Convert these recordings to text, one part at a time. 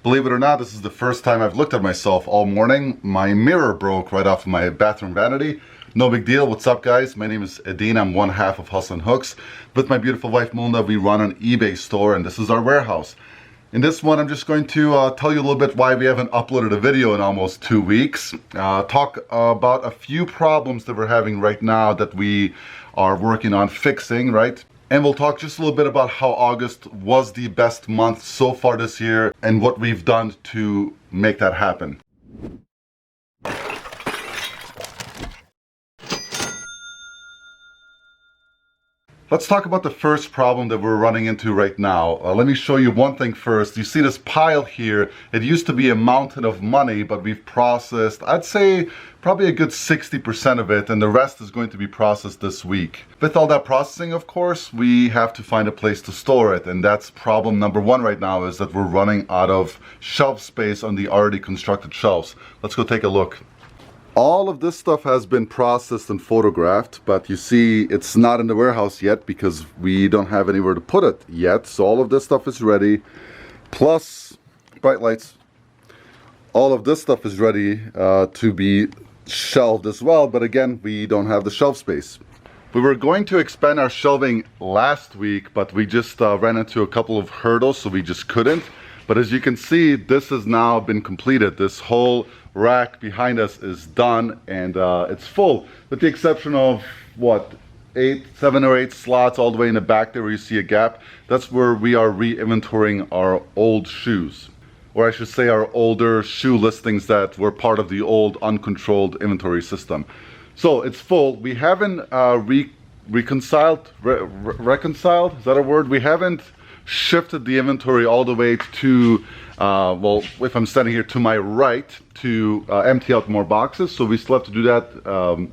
Believe it or not, this is the first time I've looked at myself all morning. My mirror broke right off of my bathroom vanity. No big deal. What's up, guys? My name is Edin. I'm one half of Hustle and Hooks. With my beautiful wife, Melinda, we run an eBay store, and this is our warehouse. In this one, I'm just going to tell you a little bit why we haven't uploaded a video in almost 2 weeks. Talk about a few problems that we're having right now that we are working on fixing, right? And we'll talk just a little bit about how August was the best month so far this year and what we've done to make that happen. Let's talk about the first problem that we're running into right now. Let me show you one thing first. You see this pile here. It used to be a mountain of money, but we've processed, I'd say, probably a good 60% of it, and the rest is going to be processed this week. With all that processing, of course, we have to find a place to store it, and that's problem number one right now, is that we're running out of shelf space on the already constructed shelves. Let's go take a look. All of this stuff has been processed and photographed, but you see it's not in the warehouse yet because we don't have anywhere to put it yet. So all of this stuff is ready, plus bright lights. All of this stuff is ready to be shelved as well, but again, we don't have the shelf space. We were going to expand our shelving last week, but we just ran into a couple of hurdles, so we just couldn't. But as you can see, this has now been completed. This whole rack behind us is done, and it's full, with the exception of what, 7 or 8 slots all the way in the back there where you see a gap. That's where we are re-inventorying our old shoes, or I should say our older shoe listings that were part of the old uncontrolled inventory system. So it's full. We haven't reconciled, is that a word? We haven't shifted the inventory all the way to well, if I'm standing here to my right, to empty out more boxes. So we still have to do that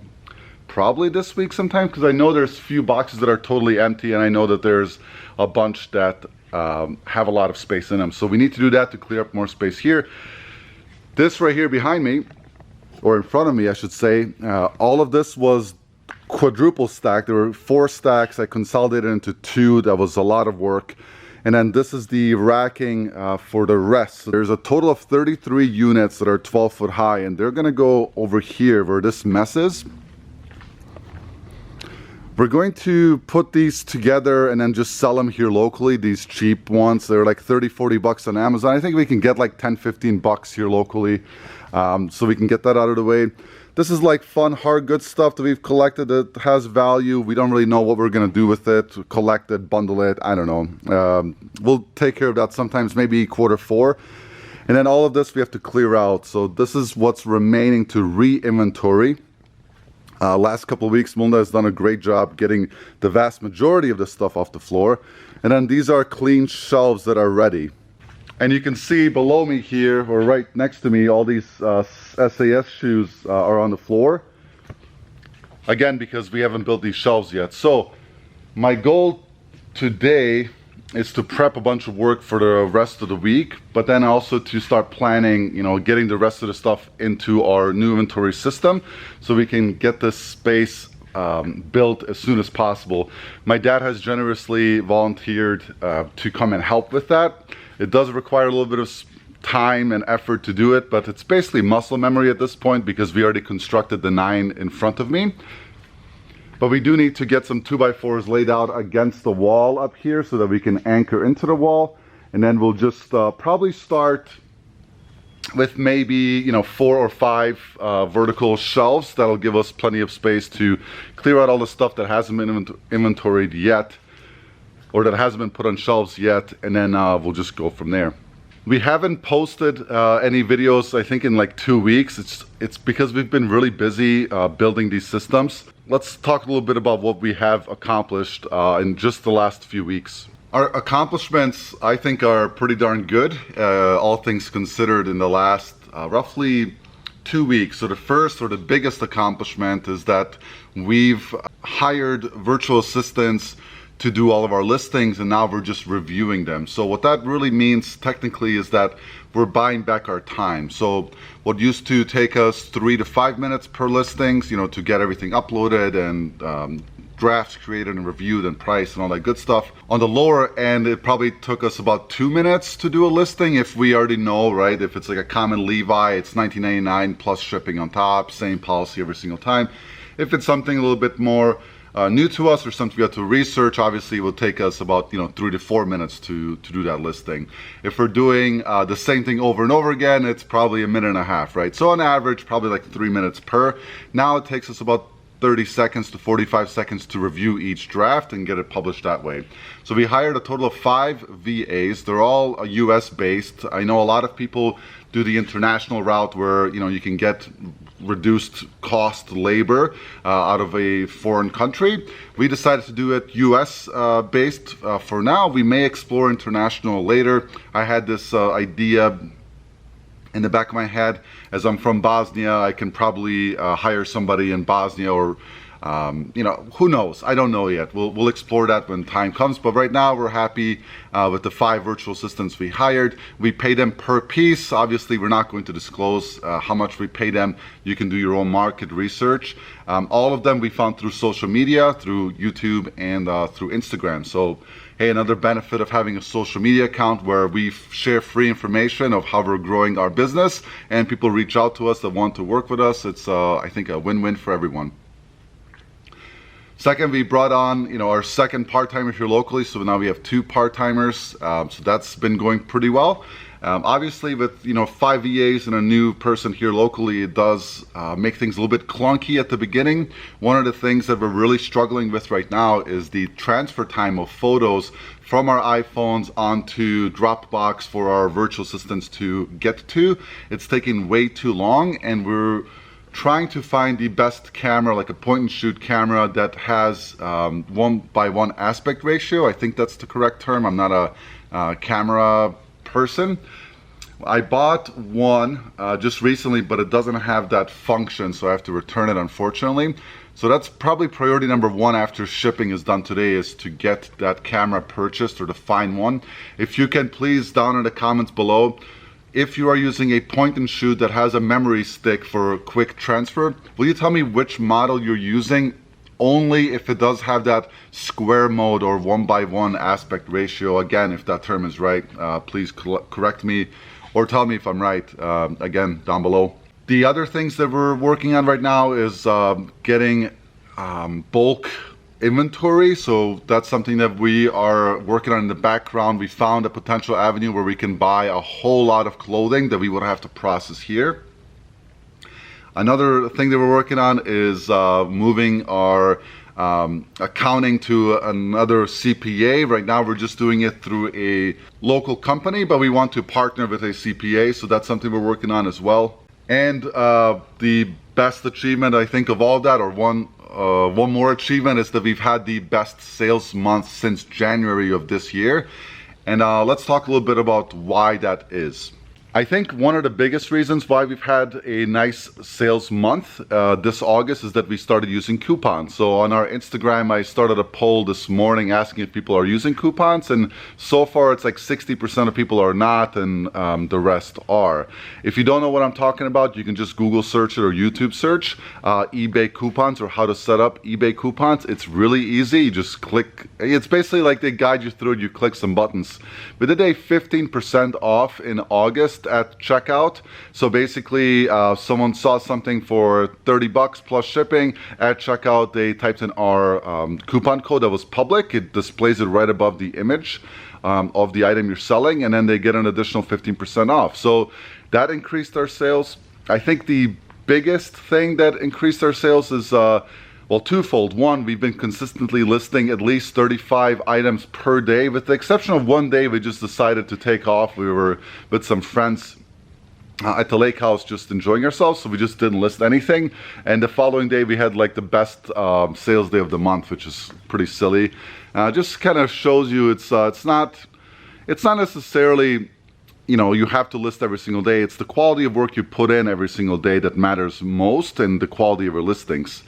probably this week sometime, because I know there's a few boxes that are totally empty, and I know that there's a bunch that have a lot of space in them. So we need to do that to clear up more space here. This right here behind me, or in front of me I should say, all of this was quadruple stacked. There were 4 stacks. I consolidated into 2. That was a lot of work. And then this is the racking for the rest. So there's a total of 33 units that are 12 foot high, and they're gonna go over here where this mess is. We're going to put these together and then just sell them here locally, these cheap ones. They're like 30-40 bucks on Amazon. I think we can get like 10-15 bucks here locally, so we can get that out of the way. This is like fun, hard goods stuff that we've collected that has value. We don't really know what we're gonna do with it, collect it, bundle it, I don't know. We'll take care of that sometimes, maybe Q4. And then all of this we have to clear out. So this is what's remaining to re-inventory. Last couple of weeks, Melinda has done a great job getting the vast majority of the stuff off the floor. And then these are clean shelves that are ready. And you can see below me here, or right next to me, all these SAS shoes are on the floor. Again, because we haven't built these shelves yet. So my goal today is to prep a bunch of work for the rest of the week, but then also to start planning, you know, getting the rest of the stuff into our new inventory system so we can get this space built as soon as possible. My dad has generously volunteered to come and help with that. It does require a little bit of time and effort to do it, but it's basically muscle memory at this point because we already constructed the 9 in front of me. But we do need to get some 2x4s laid out against the wall up here so that we can anchor into the wall. And then we'll just probably start with maybe, you know, 4 or 5 vertical shelves. That'll give us plenty of space to clear out all the stuff that hasn't been inventoried yet, or that hasn't been put on shelves yet, and then we'll just go from there. We haven't posted any videos, I think, in like 2 weeks. It's because we've been really busy building these systems. Let's talk a little bit about what we have accomplished in just the last few weeks. Our accomplishments, I think, are pretty darn good, all things considered, in the last roughly 2 weeks. So the first, or the biggest accomplishment, is that we've hired virtual assistants to do all of our listings, and now we're just reviewing them. So what that really means technically is that we're buying back our time. So what used to take us 3 to 5 minutes per listings, you know, to get everything uploaded and drafts created and reviewed and priced and all that good stuff. On the lower end, it probably took us about 2 minutes to do a listing if we already know, right? If it's like a common Levi, it's $19.99 plus shipping on top, same policy every single time. If it's something a little bit more new to us or something we have to research, obviously it will take us about 3 to 4 minutes to do that listing. If we're doing the same thing over and over again, it's probably 1.5 minutes, right? So on average, probably like 3 minutes per. Now it takes us about 30 seconds to 45 seconds to review each draft and get it published that way. So we hired a total of 5 VAs. They're all US based. I know a lot of people do the international route where you can get reduced cost labor out of a foreign country. We decided to do it US based for now. We may explore international later. I had this idea in the back of my head. As I'm from Bosnia, I can probably hire somebody in Bosnia, or who knows? I don't know yet. We'll explore that when time comes. But right now we're happy with the 5 virtual assistants we hired. We pay them per piece. Obviously, we're not going to disclose how much we pay them. You can do your own market research. All of them we found through social media, through YouTube and through Instagram. So hey, another benefit of having a social media account where we share free information of how we're growing our business, and people reach out to us that want to work with us. It's I think a win-win for everyone. Second, we brought on our second part-timer here locally, so now we have 2 part-timers. So that's been going pretty well. Obviously, with 5 VAs and a new person here locally, it does make things a little bit clunky at the beginning. One of the things that we're really struggling with right now is the transfer time of photos from our iPhones onto Dropbox for our virtual assistants to get to. It's taking way too long, and we're trying to find the best camera, like a point-and-shoot camera that has 1:1 aspect ratio. I think that's the correct term. I'm not a camera person. I bought one just recently, but it doesn't have that function, so I have to return it, unfortunately. So that's probably priority number 1 after shipping is done today, is to get that camera purchased or to find one. If you can, please, down in the comments below, if you are using a point and shoot that has a memory stick for quick transfer, will you tell me which model you're using? Only if it does have that square mode or 1:1 aspect ratio. Again, if that term is right, please correct me or tell me if I'm right, again, down below. The other things that we're working on right now is getting bulk inventory. So that's something that we are working on in the background. We found a potential avenue where we can buy a whole lot of clothing that we would have to process here. Another thing that we're working on is moving our accounting to another CPA. Right now we're just doing it through a local company, but we want to partner with a CPA, so that's something we're working on as well. And the best achievement, I think, of all that, or one more achievement, is that we've had the best sales month since January of this year. And let's talk a little bit about why that is. I think one of the biggest reasons why we've had a nice sales month this August is that we started using coupons. So on our Instagram, I started a poll this morning asking if people are using coupons, and so far it's like 60% of people are not, and the rest are. If you don't know what I'm talking about, you can just Google search it or YouTube search eBay coupons or how to set up eBay coupons. It's really easy. You just click. It's basically like they guide you through it. You click some buttons. We did a 15% off in August at checkout. So basically someone saw something for 30 bucks plus shipping. At checkout they typed in our coupon code that was public. It displays it right above the image of the item you're selling, and then they get an additional 15% off. So that increased our sales. I think the biggest thing that increased our sales is well, twofold. One, we've been consistently listing at least 35 items per day, with the exception of one day we just decided to take off. We were with some friends at the lake house just enjoying ourselves, so we just didn't list anything. And the following day we had like the best sales day of the month, which is pretty silly. Just kind of shows you it's not necessarily, you have to list every single day. It's the quality of work you put in every single day that matters most, and the quality of your listings.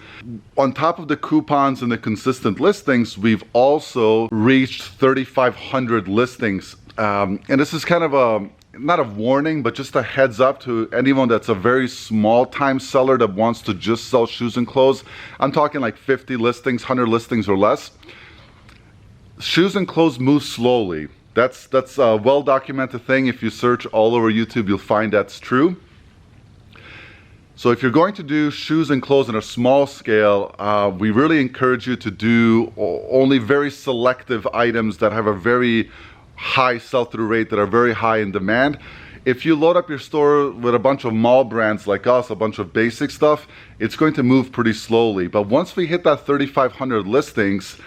On top of the coupons and the consistent listings, we've also reached 3,500 listings. And this is kind of not a warning, but just a heads up to anyone that's a very small time seller that wants to just sell shoes and clothes. I'm talking like 50 listings, 100 listings or less. Shoes and clothes move slowly. That's a well-documented thing. If you search all over YouTube, you'll find that's true. So if you're going to do shoes and clothes on a small scale, we really encourage you to do only very selective items that have a very high sell-through rate, that are very high in demand. If you load up your store with a bunch of mall brands like us, a bunch of basic stuff, it's going to move pretty slowly. But once we hit that 3,500 listings,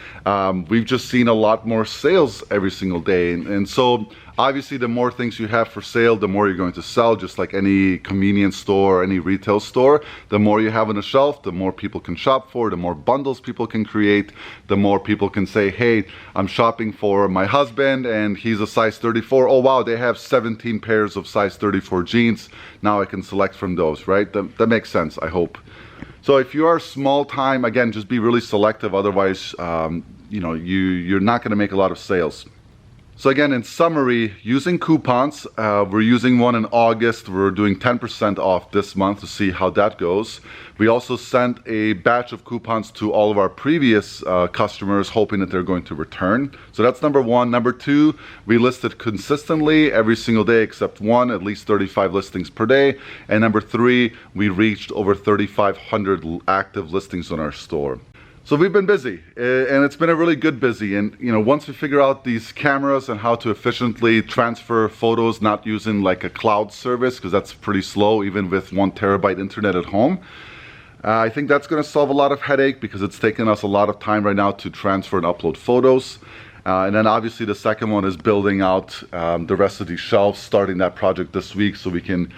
we've just seen a lot more sales every single day. And so obviously the more things you have for sale, the more you're going to sell, just like any convenience store, any retail store. The more you have on the shelf, the more people can shop for, the more bundles people can create, the more people can say, hey, I'm shopping for my husband and he's a size 34. Oh wow, they have 17 pairs of size 34 jeans. Now I can select from those, right? That makes sense, I hope. So if you are small time, again, just be really selective. Otherwise, you're not going to make a lot of sales. So again, in summary, using coupons, we're using one in August. We're doing 10% off this month to see how that goes. We also sent a batch of coupons to all of our previous customers, hoping that they're going to return. So that's number one. Number two, we listed consistently every single day except one, at least 35 listings per day. And number three, we reached over 3,500 active listings on our store. So we've been busy, and it's been a really good busy. And once we figure out these cameras and how to efficiently transfer photos, not using like a cloud service, because that's pretty slow even with 1 terabyte internet at home, I think that's going to solve a lot of headache, because it's taken us a lot of time right now to transfer and upload photos. And then obviously the second one is building out the rest of these shelves, starting that project this week so we can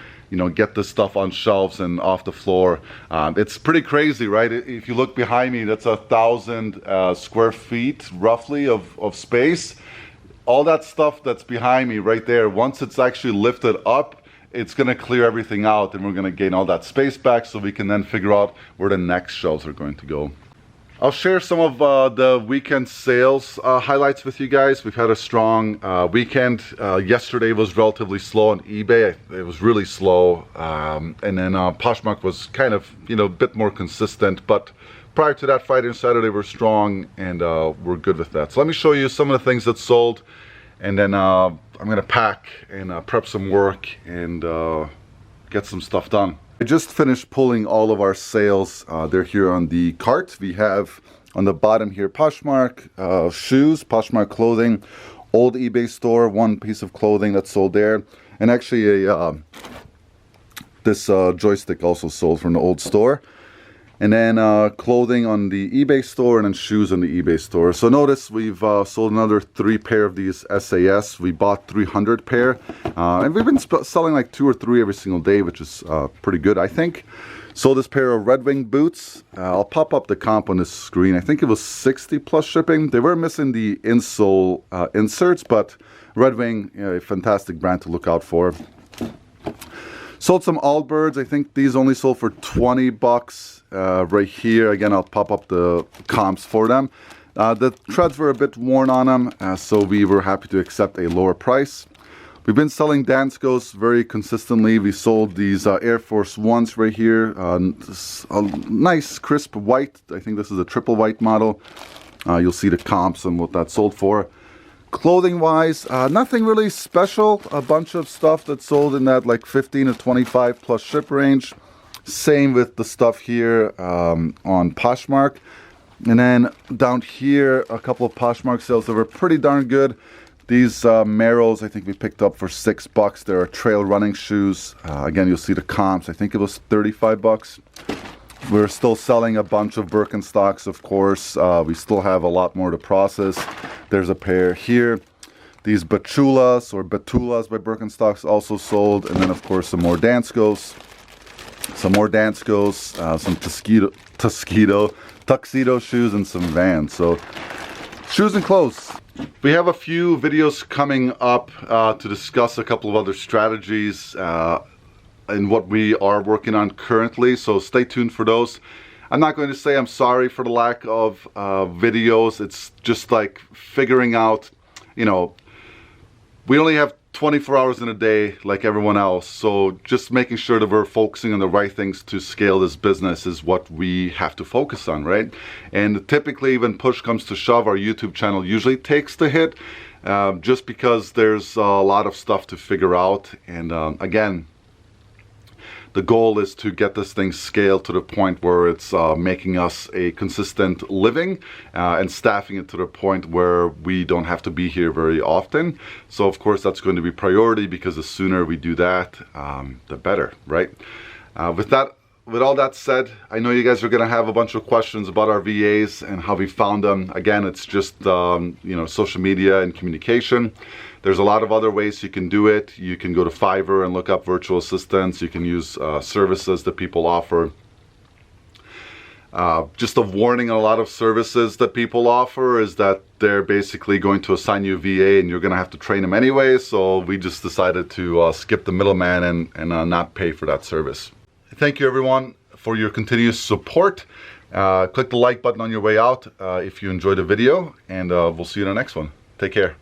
get this stuff on shelves and off the floor. It's pretty crazy, right? If you look behind me, that's 1,000 square feet roughly of space. All that stuff that's behind me right there, once it's actually lifted up, it's gonna clear everything out and we're gonna gain all that space back so we can then figure out where the next shelves are going to go. I'll share some of the weekend sales highlights with you guys. We've had a strong weekend. Yesterday was relatively slow on eBay. It was really slow. And then Poshmark was kind of, a bit more consistent. But prior to that, Friday and Saturday were strong, and we're good with that. So let me show you some of the things that sold. And then I'm going to pack and prep some work and get some stuff done. I just finished pulling all of our sales. They're here on the cart. We have on the bottom here Poshmark shoes, Poshmark clothing, old eBay store, one piece of clothing that sold there, and actually this joystick also sold from the old store. And then clothing on the eBay store, and then shoes on the eBay store. So notice we've sold another 3 pair of these SAS. We bought 300 pair. And we've been selling like 2 or 3 every single day, which is pretty good, I think. Sold this pair of Red Wing boots. I'll pop up the comp on this screen. I think it was 60 plus shipping. They were missing the insole inserts, but Red Wing, a fantastic brand to look out for. Sold some Allbirds. I think these only sold for 20 bucks. Right here, again, I'll pop up the comps for them. The treads were a bit worn on them, so we were happy to accept a lower price. We've been selling Danskos very consistently. We sold these Air Force Ones right here. A nice crisp white. I think this is a triple white model. You'll see the comps and what that sold for. Clothing wise, nothing really special. A bunch of stuff that sold in that like 15 to 25 plus ship range. Same with the stuff here on Poshmark. And then down here, a couple of Poshmark sales that were pretty darn good. These Merrells, I think we picked up for 6 bucks. They're trail running shoes. Again, you'll see the comps. I think it was 35 bucks. We're still selling a bunch of Birkenstocks, of course. We still have a lot more to process. There's a pair here. These Bachulas or Batulas by Birkenstocks also sold. And then, of course, some more Danskos. Some more Danskos, some tuxedo shoes, and some Vans. So, shoes and clothes. We have a few videos coming up to discuss a couple of other strategies and what we are working on currently. So stay tuned for those. I'm not going to say I'm sorry for the lack of videos. It's just like figuring out, we only have 24 hours in a day like everyone else. So just making sure that we're focusing on the right things to scale this business is what we have to focus on, right? And typically when push comes to shove, our YouTube channel usually takes the hit, just because there's a lot of stuff to figure out. And again, the goal is to get this thing scaled to the point where it's making us a consistent living and staffing it to the point where we don't have to be here very often. So of course that's going to be priority, because the sooner we do that, the better, right? With all that said, I know you guys are going to have a bunch of questions about our VAs and how we found them. Again, it's just social media and communication. There's a lot of other ways you can do it. You can go to Fiverr and look up virtual assistants. You can use services that people offer. Just a warning on a lot of services that people offer is that they're basically going to assign you a VA and you're going to have to train them anyway. So we just decided to skip the middleman and not pay for that service. Thank you everyone for your continuous support. Click the like button on your way out if you enjoyed the video, and we'll see you in the next one. Take care.